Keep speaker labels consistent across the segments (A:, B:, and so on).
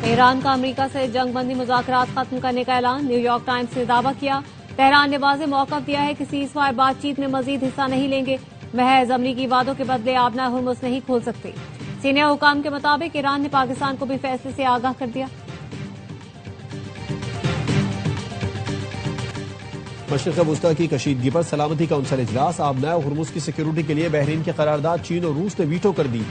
A: ایران کا امریکہ سے جنگ بندی مذاکرات ختم کرنے کا اعلان، نیو یارک ٹائمز نے دعویٰ کیا۔ تہران نے واضح موقف دیا ہے کہ سیز فائر بات چیت میں مزید حصہ نہیں لیں گے، محض امریکی وعدوں کے بدلے آبنائے ہرمز نہیں کھول سکتے۔ سینئر حکام کے مطابق ایران نے پاکستان کو بھی فیصلے سے آگاہ کر دیا۔
B: مشرق وسطی کی کشیدگی پر سلامتی کونسل اجلاس، آبنائے ہرمز کی سیکیورٹی کے لیے بحرین کی قرارداد چین اور روس نے ویٹو کر دی۔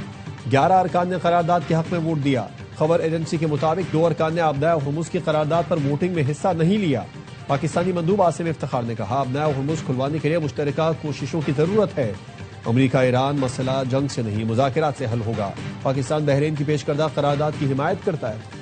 B: 11 ارکان نے قرارداد کے حق میں ووٹ دیا۔ خبر ایجنسی کے مطابق 2 ارکان نے آبنائے ہرمز کی قرارداد پر ووٹنگ میں حصہ نہیں لیا۔ پاکستانی مندوب عاصم افتخار نے کہا، آبنائے ہرمز کھلوانے کے لیے مشترکہ کوششوں کی ضرورت ہے۔ امریکہ ایران مسئلہ جنگ سے نہیں مذاکرات سے حل ہوگا۔ پاکستان بحرین کی پیش کردہ قرارداد کی حمایت کرتا ہے۔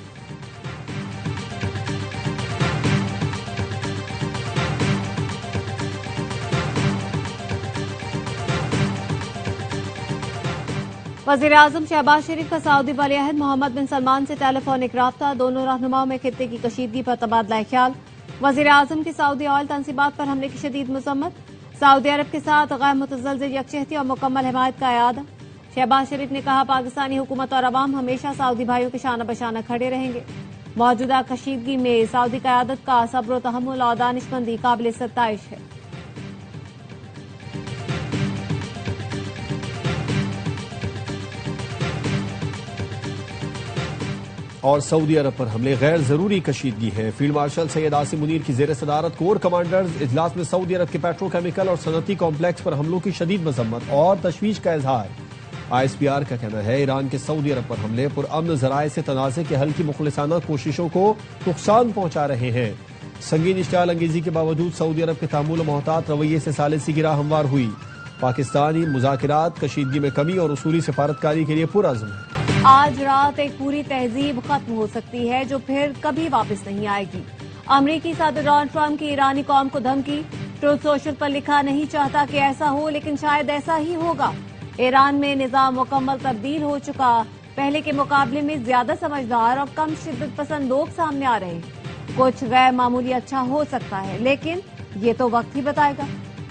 A: وزیراعظم شہباز شریف کا سعودی ولیعہد محمد بن سلمان سے ٹیلی فونک رابطہ، دونوں رہنماؤں میں خطے کی کشیدگی پر تبادلہ خیال۔ وزیراعظم کی سعودی آئل تنصیبات پر حملے کی شدید مذمت، سعودی عرب کے ساتھ غیر متزلزل یکجہتی اور مکمل حمایت کا اعادہ۔ شہباز شریف نے کہا، پاکستانی حکومت اور عوام ہمیشہ سعودی بھائیوں کے شانہ بشانہ کھڑے رہیں گے۔ موجودہ کشیدگی میں سعودی قیادت کا صبر و تحمل اور دانش مندی قابل ستائش ہے۔
B: اور سعودی عرب پر حملے غیر ضروری کشیدگی ہے۔ فیلڈ مارشل سید عاصم منیر کی زیر صدارت کور کمانڈرز اجلاس میں سعودی عرب کے پیٹرو کیمیکل اور صنعتی کمپلیکس پر حملوں کی شدید مذمت اور تشویش کا اظہار۔ ISPR کا کہنا ہے، ایران کے سعودی عرب پر حملے پرامن ذرائع سے تنازع کے حل کی مخلصانہ کوششوں کو نقصان پہنچا رہے ہیں۔ سنگین اشتعال انگیزی کے باوجود سعودی عرب کے تعامل و محتاط رویے سے ثالثی کی راہ ہموار ہوئی۔ پاکستانی مذاکرات کشیدگی میں کمی اور اصولی سفارتکاری کے لیے پرعزم ہے۔
A: آج رات ایک پوری تہذیب ختم ہو سکتی ہے جو پھر کبھی واپس نہیں آئے گی۔ امریکی صدر ڈونلڈ ٹرمپ کی ایرانی قوم کو دھمکی، ٹروتھ سوشل پر لکھا، نہیں چاہتا کہ ایسا ہو لیکن شاید ایسا ہی ہوگا۔ ایران میں نظام مکمل تبدیل ہو چکا، پہلے کے مقابلے میں زیادہ سمجھدار اور کم شدت پسند لوگ سامنے آ رہے ہیں۔ کچھ غیر معمولی اچھا ہو سکتا ہے لیکن یہ تو وقت ہی بتائے گا۔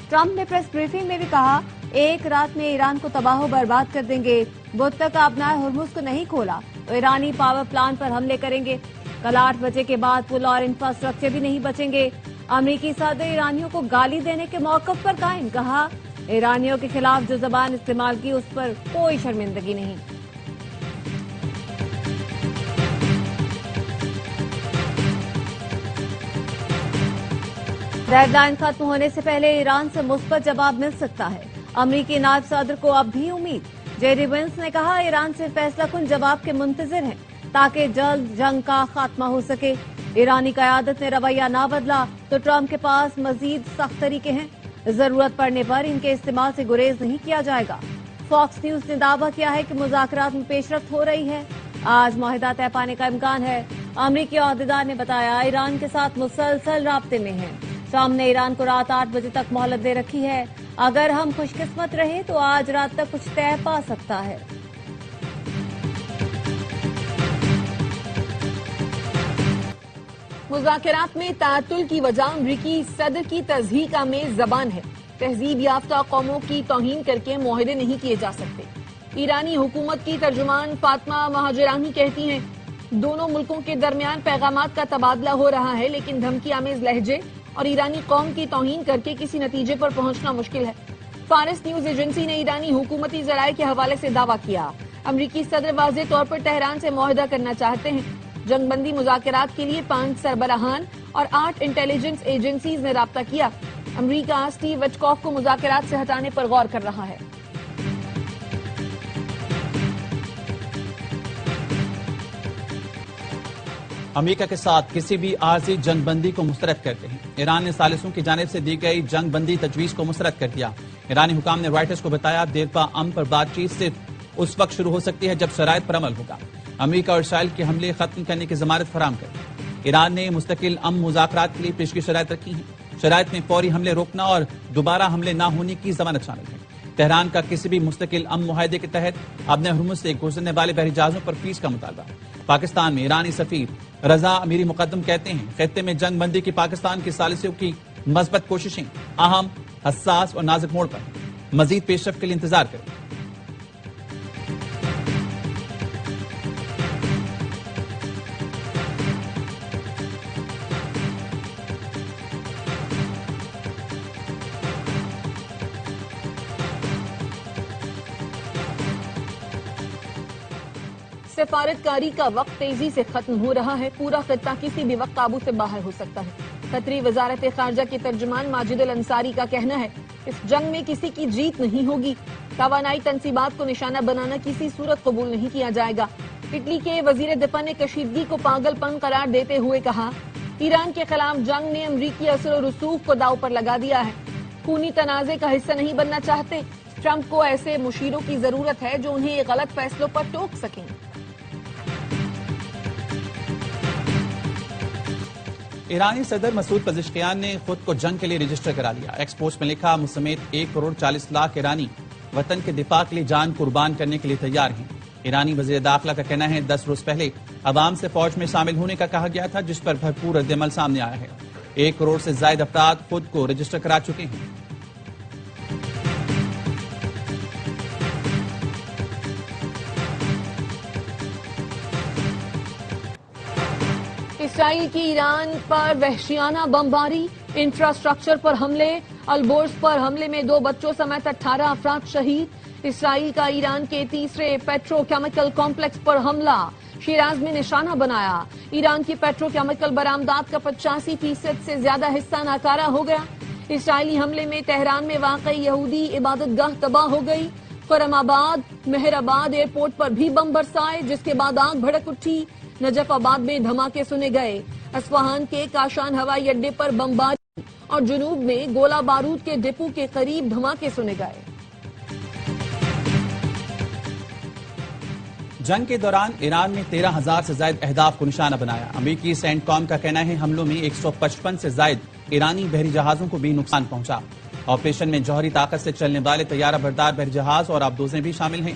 A: ٹرمپ نے پریس بریفنگ میں بھی کہا، ایک رات میں ایران کو تباہ و برباد کر دیں گے۔ بدھ تک آبنائے ہرمز کو نہیں کھولا تو ایرانی پاور پلانٹ پر حملے کریں گے۔ کل 8 بجے کے بعد پل اور انفراسٹرکچر بھی نہیں بچیں گے۔ امریکی صدر ایرانیوں کو گالی دینے کے موقف پر قائم، کہا ایرانیوں کے خلاف جو زبان استعمال کی اس پر کوئی شرمندگی نہیں۔ ریڈ لائن ختم ہونے سے پہلے ایران سے مثبت جواب مل سکتا ہے، امریکی نائب صدر کو اب بھی امید۔ جیری وینس نے کہا، ایران سے فیصلہ کن جواب کے منتظر ہیں تاکہ جلد جنگ کا خاتمہ ہو سکے۔ ایرانی قیادت نے رویہ نہ بدلا تو ٹرمپ کے پاس مزید سخت طریقے ہیں، ضرورت پڑنے پر ان کے استعمال سے گریز نہیں کیا جائے گا۔ فاکس نیوز نے دعویٰ کیا ہے کہ مذاکرات میں پیش رفت ہو رہی ہے، آج معاہدہ طے پانے کا امکان ہے۔ امریکی عہدیدار نے بتایا، ایران کے ساتھ مسلسل رابطے میں ہیں۔ ٹرمپ نے ایران کو رات 8 بجے تک مہلت دے رکھی ہے، اگر ہم خوش قسمت رہے تو آج رات تک کچھ طے پا سکتا ہے۔
C: مذاکرات میں تعطل کی وجہ امریکی صدر کی تضحیح کا میز زبان ہے۔ تہذیب یافتہ قوموں کی توہین کر کے معاہدے نہیں کیے جا سکتے۔ ایرانی حکومت کی ترجمان فاطمہ مہاجرانی کہتی ہیں، دونوں ملکوں کے درمیان پیغامات کا تبادلہ ہو رہا ہے لیکن دھمکی آمیز لہجے اور ایرانی قوم کی توہین کر کے کسی نتیجے پر پہنچنا مشکل ہے۔ فارس نیوز ایجنسی نے ایرانی حکومتی ذرائع کے حوالے سے دعویٰ کیا، امریکی صدر واضح طور پر تہران سے معاہدہ کرنا چاہتے ہیں۔ جنگ بندی مذاکرات کے لیے 5 سربراہان اور 8 انٹیلیجنس ایجنسیز نے رابطہ کیا۔ امریکہ اسٹیو وٹکوف کو مذاکرات سے ہٹانے پر غور کر رہا ہے۔
D: امریکہ کے ساتھ کسی بھی عارضی جنگ بندی کو مسترد کرتے ہیں۔ ایران نے ثالثوں کی جانب سے دی گئی جنگ بندی تجویز کو مسترد کر دیا۔ ایرانی حکام نے رائٹرز کو بتایا، دیرپا امن پر بات چیت صرف اس وقت شروع ہو سکتی ہے جب شرائط پر عمل ہوگا۔ امریکہ اور اسرائیل کے حملے ختم کرنے کی ضمانت فراہم کر ایران نے مستقل امن مذاکرات کے لیے پیشگی شرائط رکھی ہیں۔ شرائط میں فوری حملے روکنا اور دوبارہ حملے نہ ہونے کی ضمانت شامل ہے۔ تہران کا کسی بھی مستقل امن معاہدے کے تحت آبنائے ہرمز سے گزرنے والے بحری جہازوں پر فیس کا مطالبہ۔ پاکستان میں ایرانی سفیر رضا امیری مقدم کہتے ہیں، خطے میں جنگ بندی کی پاکستان کی ثالثیوں کی مثبت کوششیں اہم، حساس اور نازک موڑ پر ہیں۔ مزید پیش رفت کے لیے انتظار کریں۔
C: سفارتکاری کا وقت تیزی سے ختم ہو رہا ہے. پورا خطہ کسی بھی وقت قابو سے باہر ہو سکتا ہے. قطری وزارت خارجہ کے ترجمان ماجد الانصاری کا کہنا ہے اس جنگ میں کسی کی جیت نہیں ہوگی. توانائی تنصیبات کو نشانہ بنانا کسی صورت قبول نہیں کیا جائے گا. اٹلی کے وزیر دفاع نے کشیدگی کو پاگل پن قرار دیتے ہوئے کہا ایران کے خلاف جنگ نے امریکی اثر و رسوخ کو داؤ پر لگا دیا ہے. خونی تنازع کا حصہ نہیں بننا چاہتے. ٹرمپ کو ایسے مشیروں کی ضرورت ہے جو انہیں غلط فیصلوں پر ٹوک سکیں.
D: ایرانی صدر مسعود پزشکیان نے خود کو جنگ کے لیے رجسٹر کرا لیا. ایکس پوسٹ میں لکھا مجھ سمیت 1.40 کروڑ ایرانی وطن کے دفاع کے لیے جان قربان کرنے کے لیے تیار ہیں. ایرانی وزیر داخلہ کا کہنا ہے 10 روز پہلے عوام سے فوج میں شامل ہونے کا کہا گیا تھا جس پر بھرپور رد عمل سامنے آیا ہے. 1 کروڑ سے زائد افراد خود کو رجسٹر کرا چکے ہیں.
C: اسرائیل کی ایران پر وحشیانہ بمباری. انفراسٹرکچر پر حملے. البورز پر حملے میں 2 بچوں سمیت 18 افراد شہید. اسرائیل کا ایران کے تیسرے پیٹرو کیمیکل کمپلیکس پر حملہ. شیراز میں نشانہ بنایا. ایران کی پیٹرو کیمیکل برآمدات کا 85% سے زیادہ حصہ ناکارہ ہو گیا. اسرائیلی حملے میں تہران میں واقع یہودی عبادت گاہ تباہ ہو گئی. خرم آباد مہر آباد ایئرپورٹ پر بھی بم برسائے جس کے بعد آگ بھڑک اٹھی. نجف آباد میں دھماکے سنے گئے. اصفہان کے کاشان ہوائی اڈے پر بمباری اور جنوب میں گولہ بارود کے ڈپو کے قریب دھماکے سنے گئے.
D: جنگ کے دوران ایران نے 13,000 سے زائد اہداف کو نشانہ بنایا. امریکی سینٹ کام کا کہنا ہے حملوں میں 155 سے زائد ایرانی بحری جہازوں کو بھی نقصان پہنچا. آپریشن میں جوہری طاقت سے چلنے والے طیارہ بردار بحری جہاز اور آبدوزیں بھی شامل ہیں.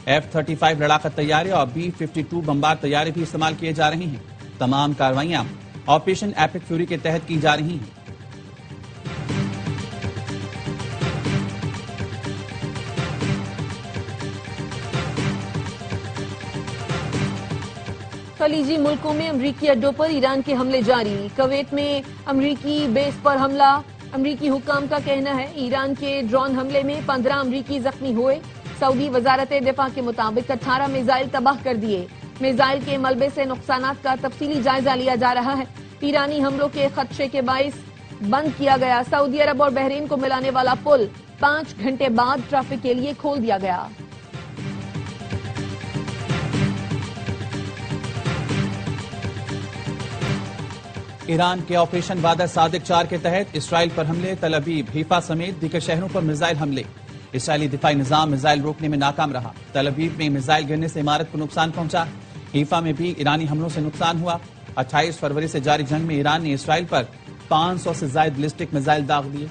D: F-35 لڑاکا طیارے اور B-52 بمبار طیارے بھی استعمال کیے جا رہے ہیں. تمام کارروائیاں آپریشن ایپک فیوری کے تحت کی جا رہی ہیں.
C: خلیجی ملکوں میں امریکی اڈوں پر ایران کے حملے جاری. کویت میں امریکی بیس پر حملہ. امریکی حکام کا کہنا ہے ایران کے ڈرون حملے میں 15 امریکی زخمی ہوئے. سعودی وزارت دفاع کے مطابق 18 میزائل تباہ کر دیے. میزائل کے ملبے سے نقصانات کا تفصیلی جائزہ لیا جا رہا ہے. ایرانی حملوں کے خدشے کے باعث بند کیا گیا سعودی عرب اور بحرین کو ملانے والا پل 5 گھنٹے بعد ٹریفک کے لیے کھول دیا گیا.
D: ایران کے آپریشن وعدہ صادق 4 کے تحت اسرائیل پر حملے. تل ابیب حیفا سمیت دیگر شہروں پر میزائل حملے. اسرائیلی دفاعی نظام میزائل روکنے میں ناکام رہا. تل ابیب میں میزائل گرنے سے عمارت کو نقصان پہنچا. حیفا میں بھی ایرانی حملوں سے نقصان ہوا. 28 فروری سے جاری جنگ میں ایران نے اسرائیل پر 500 سے زائد بیلسٹک میزائل داغ دیے.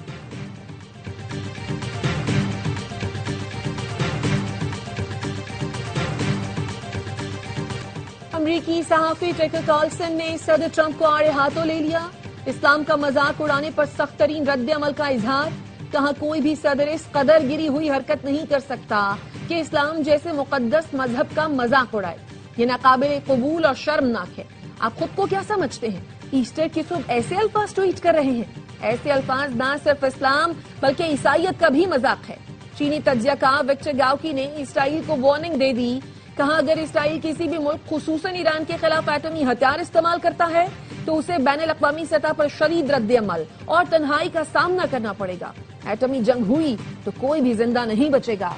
C: امریکی صحافی ٹیکر کارلسن نے صدر ٹرمپ کو آڑے ہاتھوں لے لیا. اسلام کا مذاق اڑانے پر سخت ترین رد عمل کا اظہار. کہا کوئی بھی صدر اس قدر گری ہوئی حرکت نہیں کر سکتا کہ اسلام جیسے مقدس مذہب کا مذاق اڑائے. یہ ناقابل قبول اور شرمناک ہے. آپ خود کو کیا سمجھتے ہیں؟ ایسٹر کی صبح ایسے الفاظ ٹویٹ کر رہے ہیں. ایسے الفاظ نہ صرف اسلام بلکہ عیسائیت کا بھی مذاق ہے. چینی تجزیہ کار وکٹر گاؤکی نے اسرائیل کو وارننگ دے دی. کہا اگر اسرائیل کسی بھی ملک خصوصاً ایران کے خلاف ایٹمی ہتھیار استعمال کرتا ہے تو اسے بین الاقوامی سطح پر شدید رد عمل اور تنہائی کا سامنا کرنا پڑے گا. ایٹمی جنگ ہوئی تو کوئی بھی زندہ نہیں بچے گا.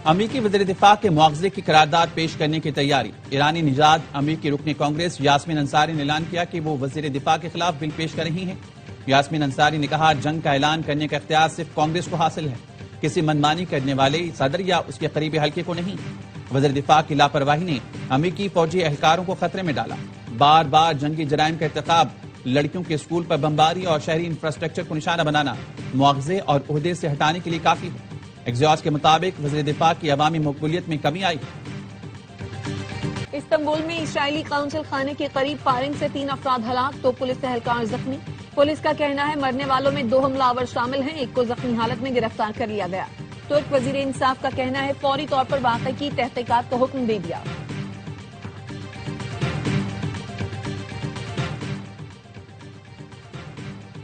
D: امریکی وزیر دفاع کے مواخذے کی قرارداد پیش کرنے کی تیاری. ایرانی نژاد امریکی رکن کانگریس یاسمین انصاری نے اعلان کیا کہ وہ وزیر دفاع کے خلاف بل پیش کر رہی ہیں. یاسمین انصاری نے کہا جنگ کا اعلان کرنے کا اختیار صرف کانگریس کو حاصل ہے, کسی منمانی کرنے والے صدر یا اس کے قریبی حلقے کو نہیں. وزیر دفاع کی لاپرواہی نے امریکی فوجی اہلکاروں کو خطرے میں ڈالا. بار بار جنگی جرائم کا ارتکاب, لڑکیوں کے اسکول پر بمباری اور شہری انفراسٹرکچر کو نشانہ بنانا مواخذے اور عہدے سے ہٹانے کے لیے کافی ہے. ایگزیوس کے مطابق وزیر دفاع کی عوامی مقبولیت میں کمی آئی.
C: استنبول میں اسرائیلی قونصل خانے کے قریب فائرنگ سے 3 افراد ہلاک, 2 پولیس اہلکار زخمی. پولیس کا کہنا ہے مرنے والوں میں 2 حملہ آور شامل ہیں, 1 کو زخمی حالت میں گرفتار کر لیا گیا. ترک وزیر انصاف کا کہنا ہے فوری طور پر واقعے کی تحقیقات کا حکم دے دیا.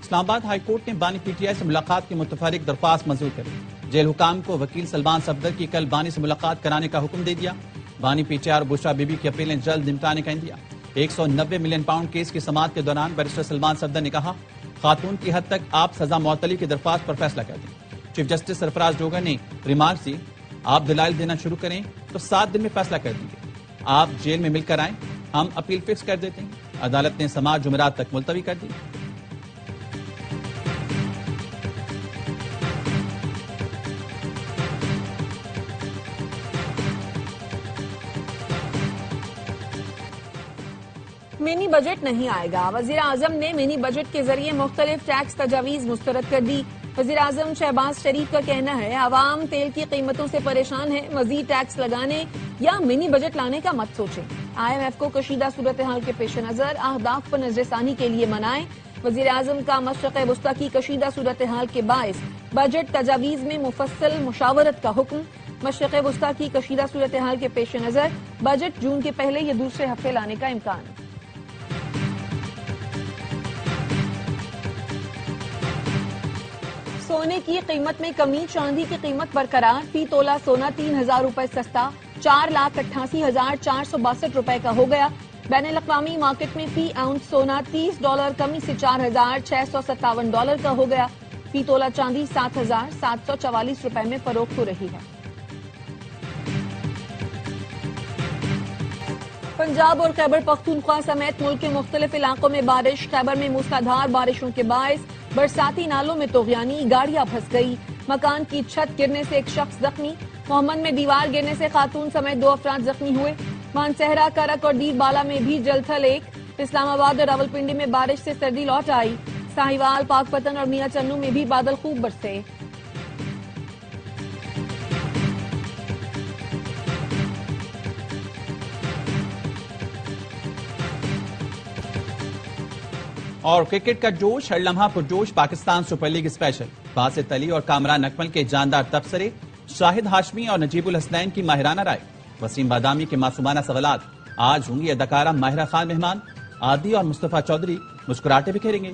D: اسلام آباد ہائی کورٹ نے بانی پی ٹی آئی سے ملاقات کی متفرق درخواست منظور کری۔ جیل حکام کو وکیل سلمان صفدر کی کل بانی سے ملاقات کرانے کا حکم دے دیا۔ بانی پی ٹی آئی اور بشرا بی بی کی اپیلیں جلد نمٹانے کا اندیا۔ 190 ملین پاؤنڈ کیس کی سماعت کے دوران بیرسٹر سلمان صفدر نے کہا، خاتون کی حد تک آپ سزا معطلی کی درخواست پر فیصلہ کر دیں۔ چیف جسٹس سرفراز ڈوگر نے ریمارک دی، آپ دلائل دینا شروع کریں تو 7 دن میں فیصلہ کر دیں گے۔ آپ جیل میں مل کر آئیں، ہم اپیل فکس کر دیتے ہیں۔ عدالت نے سماعت جمعرات تک ملتوی کر دی۔
C: منی بجٹ نہیں آئے گا، وزیر اعظم نے منی بجٹ کے ذریعے مختلف ٹیکس تجاویز مسترد کر دی۔ وزیر اعظم شہباز شریف کا کہنا ہے، عوام تیل کی قیمتوں سے پریشان ہے، مزید ٹیکس لگانے یا منی بجٹ لانے کا مت سوچیں۔ IMF کو کشیدہ صورتحال کے پیش نظر اہداف پر نظر ثانی کے لیے منائیں۔ وزیر اعظم کا مشرق وسطی کی کشیدہ صورتحال کے باعث بجٹ تجاویز میں مفصل مشاورت کا حکم۔ مشرق وسطی کی کشیدہ صورتحال کے پیش نظر بجٹ جون کے پہلے یا دوسرے ہفتے لانے کا امکان۔ سونے کی قیمت میں کمی، چاندی کی قیمت برقرار، فی تولہ سونا 3,000 روپے سستا 4,88,462 روپے کا ہو گیا۔ بین الاقوامی مارکیٹ میں فی اونس سونا $30 کمی سے $4,657 کا ہو گیا۔ فی تولہ چاندی 7,744 روپے میں فروخت ہو رہی ہے۔ پنجاب اور خیبر پختونخوا سمیت ملک کے مختلف علاقوں میں بارش، خیبر میں موسلادھار بارشوں کے باعث برساتی نالوں میں طغیانی، گاڑیاں پھنس گئی، مکان کی چھت گرنے سے ایک شخص زخمی، محمد میں دیوار گرنے سے خاتون سمیت 2 افراد زخمی ہوئے، مانسہرہ، کرک اور دیر بالا میں بھی جل تھل ایک، اسلام آباد اور راولپنڈی میں بارش سے سردی لوٹ آئی، ساہیوال، پاک پتن اور میاں چنو میں بھی بادل خوب برسے۔
D: اور کرکٹ کا جوش، ہر لمحہ پرجوش Pakistan super league special, Basit Ali اور کامران اکمل کے جاندار تبصرے، شاہد ہاشمی اور نجیب الحسنین کی ماہرانہ رائے، وسیم بادامی کے معصومانہ سوالات۔ آج ہوں گی اداکارہ ماہرہ خان مہمان، عادی اور مصطفیٰ چودھری مسکراہٹیں بکھیریں گے۔